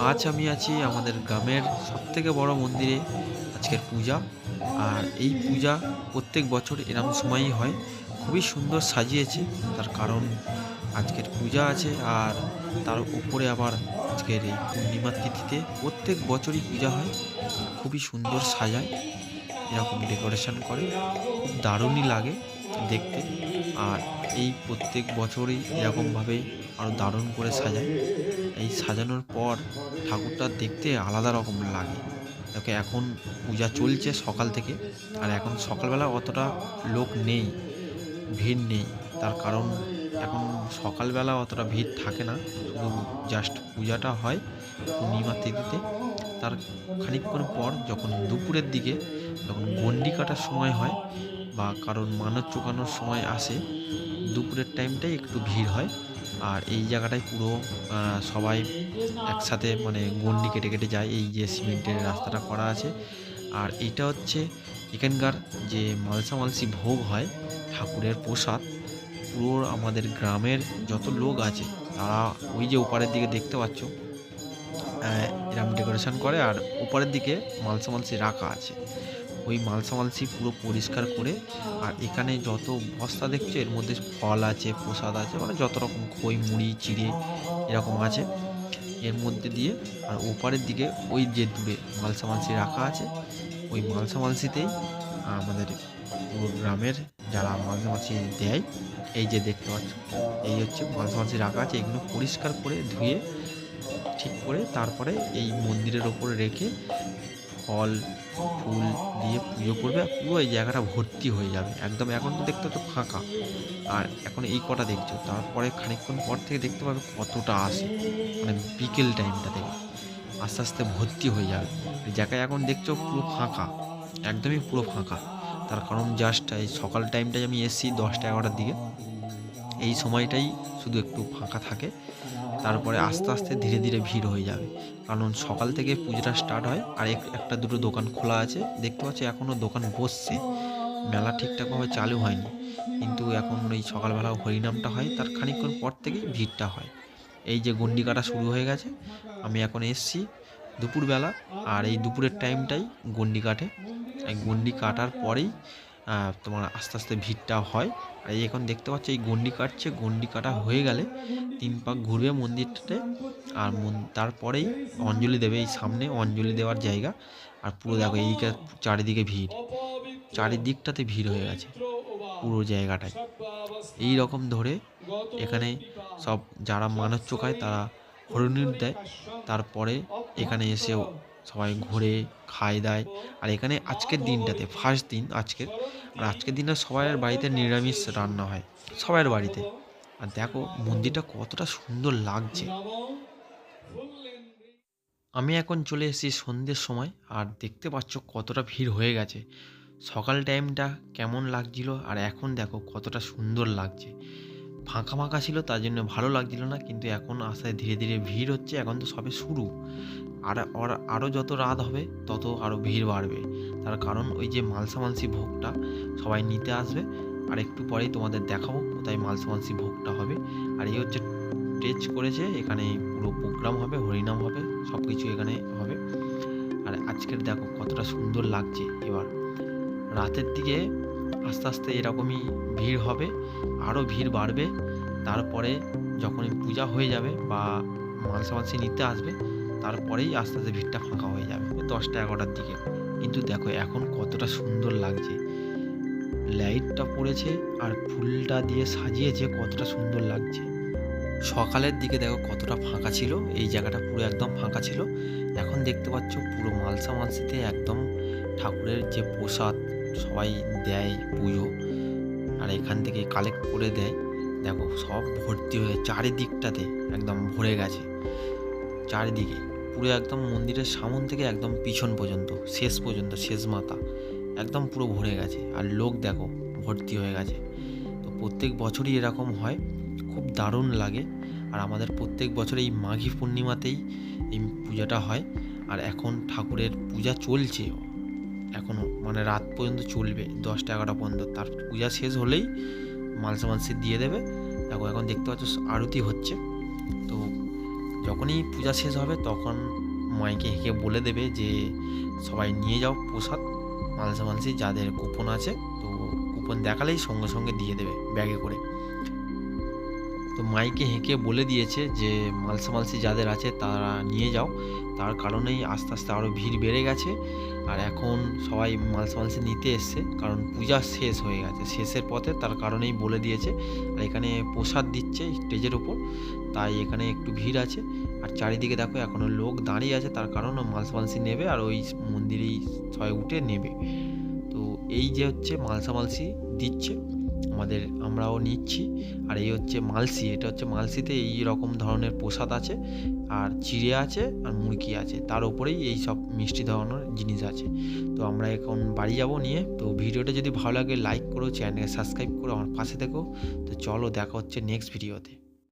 আজ আমি আছি আমাদের গ্রামের সবথেকে বড় মন্দিরে। আজকের পূজা। আর এই পূজা প্রত্যেক বছর এরম সময়ই হয়। খুবই সুন্দর সাজিয়েছে। তার কারণ আজকের পূজা আছে, আর তার উপরে আবার আজকের এই পূর্ণিমার তিথিতে প্রত্যেক বছরই পূজা হয়। খুবই সুন্দর সাজায়, এরকম ডেকোরেশন করে। খুব দারুণই লাগে দেখতে। আর এই প্রত্যেক বছরই এরকমভাবে আরও দারুণ করে সাজায়। এই সাজানোর পর ঠাকুরটা দেখতে আলাদা রকম লাগে। দেখো এখন পূজা চলছে সকাল থেকে, আর এখন সকালবেলা অতটা লোক নেই, ভিড় নেই। তার কারণ এখন সকালবেলা অতটা ভিড় থাকে না, শুধু জাস্ট পূজাটা হয় পূর্ণিমা তিথিতে। তার খানিকক্ষণ পর যখন দুপুরের দিকে, যখন গণ্ডি কাটার সময় হয় বা কারোর মানত চোকানোর সময় আসে, দুপুরের টাইমটাই একটু ভিড় হয়। আর এই জায়গাটায় পুরো সবাই একসাথে মানে গণ্ডি কেটে কেটে যায়। এই যে সিমেন্টের রাস্তাটা করা আছে, আর এইটা হচ্ছে এখানকার যে মালসা মালসি ভোগ হয়, ঠাকুরের প্রসাদ। পুরো আমাদের গ্রামের যত লোক আছে তারা ওই যে ওপারের দিকে দেখতে পাচ্ছ, এরম ডেকোরেশন করে, আর ওপরের দিকে মালসা মালসি রাখা আছে। ওই মালসা মালসি পুরো পরিষ্কার করে, আর এখানে যত বস্তা দেখছো এর মধ্যে ফল আছে, প্রসাদ আছে, মানে যত রকম খই মুড়ি চিড়ে এরকম আছে এর মধ্যে দিয়ে। আর ওপারের দিকে ওই যে দূরে মালসা মালসি রাখা আছে, ওই মালসা মালসিতেই আমাদের পুরো গ্রামের যারা মালসা মালসি দেয়, এই যে দেখতে পাচ্ছ, এই হচ্ছে মালসা মালসি রাখা আছে। এগুলো পরিষ্কার করে ধুয়ে ঠিক করে তারপরে এই মন্দিরের ওপরে রেখে ফল ফুল দিয়ে পুজো করবে। আর পুরো এই জায়গাটা ভর্তি হয়ে যাবে একদম। এখন তো দেখতে তো ফাঁকা, আর এখন এই কটা দেখছো, তারপরে খানিকক্ষণ পর থেকে দেখতে পাবে কতটা আসে। মানে বিকেল টাইমটা থেকে আস্তে আস্তে ভর্তি হয়ে যাবে। এই জায়গায় এখন দেখছো পুরো ফাঁকা, একদমই পুরো ফাঁকা। তার কারণ জাস্ট এই সকাল টাইমটায় আমি এসেছি 10টা 11টার দিকে, এই সময়টাই শুধু একটু ফাঁকা থাকে। তারপরে আস্তে আস্তে ধীরে ধীরে ভিড় হয়ে যাবে, কারণ সকাল থেকে পুজোটা স্টার্ট হয়। আর একটা দুটো দোকান খোলা আছে দেখতে পাচ্ছি, এখনও দোকান বসছে। মেলা ঠিকঠাকভাবে চালু হয়নি, কিন্তু এখন এই সকালবেলা হরিনামটা হয়, তার খানিকক্ষণ পর থেকেই ভিড়টা হয়। এই যে গণ্ডি কাটা শুরু হয়ে গেছে, আমি এখন এসছি দুপুরবেলা। আর এই দুপুরের টাইমটাই গণ্ডি কাটে। এই গণ্ডি কাটার পরেই তোমার আস্তে আস্তে ভিড়টা হয়। আর এই এখন দেখতে পাচ্ছ এই গণ্ডি কাটছে, গণ্ডি কাটা হয়ে গেলে 3 পাক ঘুরবে মন্দিরটাতে। আর তারপরেই অঞ্জলি দেবে, এই সামনে অঞ্জলি দেওয়ার জায়গা। আর পুরো দেখো এইদিকে চারিদিকে ভিড়, চারিদিকটাতে ভিড় হয়ে গেছে পুরো জায়গাটায়। এই রকম ধরে এখানে সব যারা মানত চোকায় তারা হরিণীর দেয়। তারপরে এখানে এসেও সবাই ঘুরে খায় দায়। আর এখানে আজকের দিনটাতে ফার্স্ট দিন আজকের, আর আজকের দিনে সবার বাড়িতে নিরামিষ রান্না হয়, সবার বাড়িতে। আর দেখো মন্দিরটা কতটা সুন্দর লাগছে। আমি এখন চলে এসেছি সন্ধ্যের সময়, আর দেখতে পাচ্ছ কতটা ভিড় হয়ে গেছে। সকাল টাইমটা কেমন লাগছিল, আর এখন দেখো কতটা সুন্দর লাগছে। ফাঁকা ফাঁকা ছিল তার জন্য ভালো লাগছিল না, কিন্তু এখন আস্তে ধীরে ধীরে ভিড় হচ্ছে। এখন তো সবে শুরু, আর আরও যত রাত হবে তত আরও ভিড় বাড়বে। তার কারণ ওই যে মালসা মালসি ভোগটা সবাই নিতে আসবে। আর একটু পরেই তোমাদের দেখাবো কোথায় মালসা মালসি ভোগটা হবে। আর এই হচ্ছে স্টেজ করেছে, এখানে পুরো প্রোগ্রাম হবে, হরিনাম হবে, সব কিছু এখানে হবে। আর আজকের দেখো কতটা সুন্দর লাগছে। এবার রাতের দিকে আস্তে আস্তে এরকমই ভিড় হবে, আরও ভিড় বাড়বে। তারপরে যখন পূজা হয়ে যাবে বা মালসা মালসি নিতে আসবে, তারপরেই আস্তে আস্তে ভিড়টা ফাঁকা হয়ে যাবে 10টা 11টার দিকে। কিন্তু দেখো এখন কতটা সুন্দর লাগছে, লাইটটা পড়েছে আর ফুলটা দিয়ে সাজিয়েছে, কতটা সুন্দর লাগছে। সকালের দিকে দেখো কতটা ফাঁকা ছিল, এই জায়গাটা পুরো একদম ফাঁকা ছিল। এখন দেখতে পাচ্ছ পুরো মালসা মালসিতে একদম ঠাকুরের যে প্রসাদ সবাই দেয় পুজো, আর এখান থেকে কালেক্ট করে দেয়। দেখো সব ভর্তি হয়ে চারিদিকটাতে একদম ভরে গেছে। চারিদিকে পুরো একদম মন্দিরের সামন থেকে একদম পিছন পর্যন্ত, শেষ পর্যন্ত, শেষ মাথা একদম পুরো ভরে গেছে। আর লোক দেখো ভর্তি হয়ে গেছে। তো প্রত্যেক বছরই এরকম হয়, খুব দারুণ লাগে। আর আমাদের প্রত্যেক বছর এই মাঘী পূর্ণিমাতেই এই পূজাটা হয়। আর এখন ঠাকুরের পূজা চলছে এখনও, মানে রাত পর্যন্ত চলবে 10টা 11টা পর্যন্ত। তার পূজা শেষ হলেই মালসা মালসি দিয়ে দেবে। দেখো এখন দেখতে পাচ্ছ আরতি হচ্ছে। তো যখনই পূজা শেষ হবে তখন মাইকে হেঁকে বলে দেবে যে সবাই নিয়ে যাও প্রসাদ, মালসা মালসি যাদের কুপন আছে, তো কুপন দেখালেই সঙ্গে সঙ্গে দিয়ে দেবে ব্যাগে করে। তো মাইকে হেঁকে বলে দিয়েছে যে মালসা মালসি যাদের আছে তারা নিয়ে যাও, তার কারণেই আস্তে আস্তে আরও ভিড় বেড়ে গেছে। আর এখন সবাই মালসা মালসি নিতে এসছে, কারণ পূজা শেষ হয়ে গেছে, শেষের পথে, তার কারণেই বলে দিয়েছে। আর এখানে প্রসাদ দিচ্ছে স্টেজের ওপর, তাই এখানে একটু ভিড় আছে। আর চারিদিকে দেখো এখনও লোক দাঁড়িয়ে আছে, তার কারণ মালসা মালসি নেবে আর ওই মন্দিরেই সবাই উঠে নেবে। তো এই যে হচ্ছে মালসা মালসি দিচ্ছে আমরাও নিচ্ছি। আর এই হচ্ছে মালসি, এটা হচ্ছে মালসিতে এই রকম ধরনের প্রসাদ আছে, আর চিড়ে আছে আর মুরগি আছে, তার উপরেই এই সব মিষ্টি ধরনের জিনিস আছে। তো আমরা এখন বাড়ি যাব নিয়ে। তো ভিডিওটা যদি ভালো লাগে লাইক করো, চ্যানেলকে সাবস্ক্রাইব করো, আমার পাশে থেকো। তো চলো দেখা হচ্ছে নেক্সট ভিডিওতে।